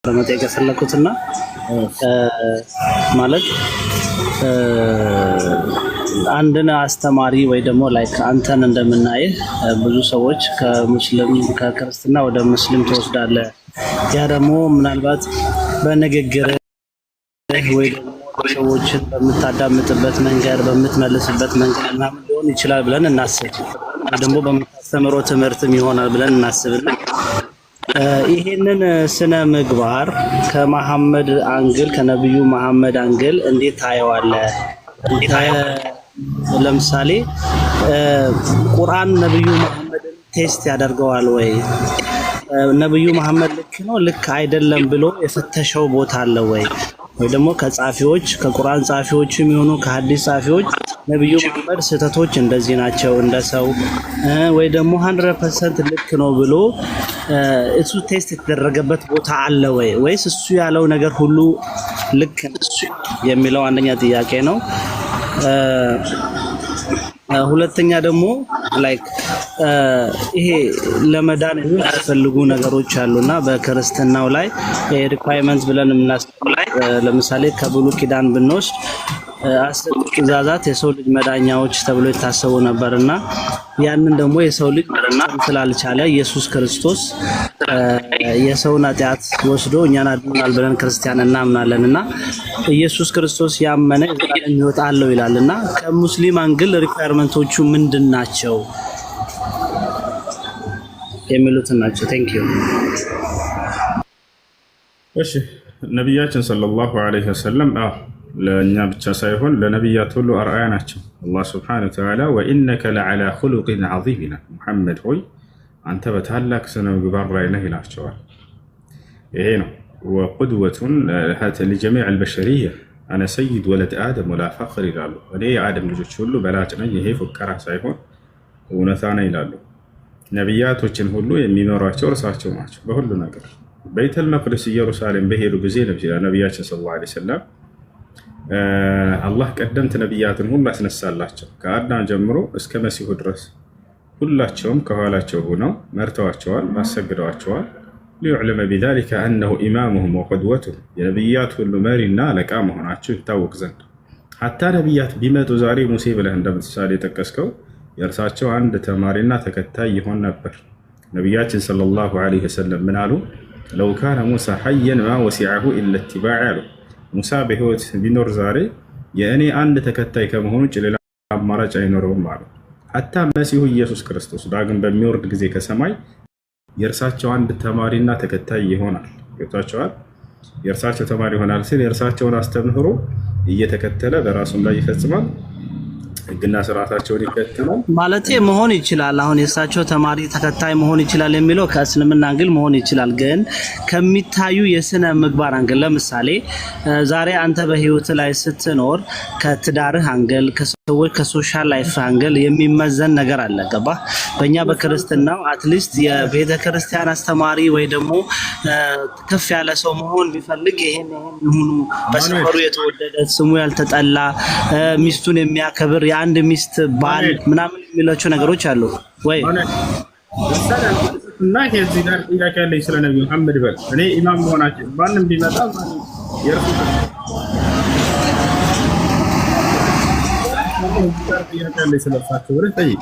ለመጠየቅ የፈለኩትና ማለት አንድን አስተማሪ ወይ ደግሞ ላይክ አንተን እንደምናይ ብዙ ሰዎች ከሙስሊም ከክርስትና ወደ ሙስሊም ትወስዳለህ። ያ ደግሞ ምናልባት በንግግር ወይ ደግሞ ሰዎችን በምታዳምጥበት መንገድ በምትመልስበት መንገድ ምናምን ሊሆን ይችላል ብለን እናስብ። ደግሞ በምታስተምረው ትምህርትም ይሆናል ብለን እናስብና ይሄንን ስነ ምግባር ከመሐመድ አንግል ከነብዩ መሐመድ አንግል እንዴት ታየዋለህ? ለምሳሌ ቁርአን ነብዩ መሐመድን ቴስት ያደርገዋል ወይ? ነብዩ መሐመድ ልክ ነው ልክ አይደለም ብሎ የፈተሸው ቦታ አለ ወይ? ወይ ደግሞ ከጻፊዎች ከቁርአን ጻፊዎችም ይሁኑ ከሐዲስ ጻፊዎች ነብዩ መሐመድ ስህተቶች እንደዚህ ናቸው እንደሰው ወይ ደግሞ 100% ልክ ነው ብሎ እሱ ቴስት የተደረገበት ቦታ አለ ወይ? ወይስ እሱ ያለው ነገር ሁሉ ልክ ነው የሚለው አንደኛ ጥያቄ ነው። ሁለተኛ ደግሞ ላይክ ይሄ ለመዳን የሚያስፈልጉ ነገሮች አሉና በክርስትናው ላይ ሪኳየርመንት ብለን ለምሳሌ ከብሉይ ኪዳን ብንወስድ 10 ትእዛዛት የሰው ልጅ መዳኛዎች ተብሎ የታሰቡ ነበርና ያንን ደግሞ የሰው ልጅ ስላልቻለ ኢየሱስ ክርስቶስ የሰውን ኃጢአት ወስዶ እኛን አድኖናል ብለን ክርስቲያን እናምናለንና ኢየሱስ ክርስቶስ ያመነ ዘላለም ሕይወት አለው ይላልና ከሙስሊም አንግል ሪኳየርመንቶቹ ምንድናቸው የሚሉት ናቸው። ቴንክ ዩ። እሺ ነብያችን ሰለላሁ ዐለይሂ ወሰለም ለእኛ ብቻ ሳይሆን ለነቢያት ሁሉ አርአያ ናቸው። አላህ ስብሐነሁ ወተዓላ ወኢነከ ለዐላ ኹሉቂን ዐዚም ይላል። ሙሐመድ ሆይ አንተ በታላቅ ስነ ምግባር ላይ ነህ ይላቸዋል። ይሄ ነው ወቁድወቱን ለጀሚዕ አልበሸሪያ አነ ሰይድ ወለድ አደም ወላ ፈኽር ይላሉ። እኔ የአደም ልጆች ሁሉ በላጭ ነኝ፣ ይሄ ፉከራ ሳይሆን እውነታ ነው ይላሉ። ነቢያቶችን ሁሉ የሚመሯቸው እርሳቸው ናቸው በሁሉ ነገር። በይተል መቅደስ ኢየሩሳሌም በሄዱ ጊዜ ነቢያችን ሰለላሁ ዐለይሂ ወሰለም አላህ ቀደምት ነቢያትን ሁሉ አስነሳላቸው ከአዳም ጀምሮ እስከ መሲሁ ድረስ ሁላቸውም ከኋላቸው ሆነው መርተዋቸዋል፣ አሰግደዋቸዋል። ሊዩዕለመ ቢዛሊከ አነሁ ኢማሙሁም ወቁድወቱሁም የነቢያት ሁሉ መሪና አለቃ መሆናቸው ይታወቅ ዘንድ ሐታ ነቢያት ቢመጡ ዛሬ ሙሴ ብለህ እንደምትሳሌ የጠቀስከው የእርሳቸው አንድ ተማሪና ተከታይ ይሆን ነበር። ነቢያችን ሰለላሁ ዐለይሂ ወሰለም ምን አሉ? ለው ካነ ሙሳ ሐየን ማ ወሲዐሁ ኢላ ኢትባዕ አሉ። ሙሳ በህይወት ቢኖር ዛሬ የእኔ አንድ ተከታይ ከመሆኑ ውጭ ሌላ አማራጭ አይኖረውም አሉ። ሐታ መሲሁ ኢየሱስ ክርስቶስ ዳግም በሚወርድ ጊዜ ከሰማይ የእርሳቸው አንድ ተማሪና ተከታይ ይሆናል። ገብቷቸዋል? የእርሳቸው ተማሪ ይሆናል ሲል የእርሳቸውን አስተምህሮ እየተከተለ በራሱም ላይ ይፈጽማል፣ ህግና ስርዓታቸውን ይከተላል ማለት መሆን ይችላል። አሁን የእሳቸው ተማሪ ተከታይ መሆን ይችላል የሚለው ከእስልምና አንግል መሆን ይችላል። ግን ከሚታዩ የስነ ምግባር አንግል ለምሳሌ ዛሬ አንተ በህይወት ላይ ስትኖር ከትዳርህ አንግል ከሰዎች ከሶሻል ላይፍ አንግል የሚመዘን ነገር አለ። ገባ? በእኛ በክርስትናው አትሊስት የቤተ ክርስቲያን አስተማሪ ወይ ደግሞ ከፍ ያለ ሰው መሆን ቢፈልግ ይሄን ይሁኑ በሰፈሩ የተወደደ ስሙ ያልተጠላ ሚስቱን የሚያከብር የአንድ ሚስት ባል ምናምን የሚላቸው ነገሮች አሉ ወይ? እና ከዚህ ጋር ጥያቄ ያለኝ ስለ ነብዩ መሐመድ በል እኔ ኢማም መሆናቸው ማንም ቢመጣ የርሱ ጥያቄ ያለኝ ስለፋቸው ወደ ጠይቅ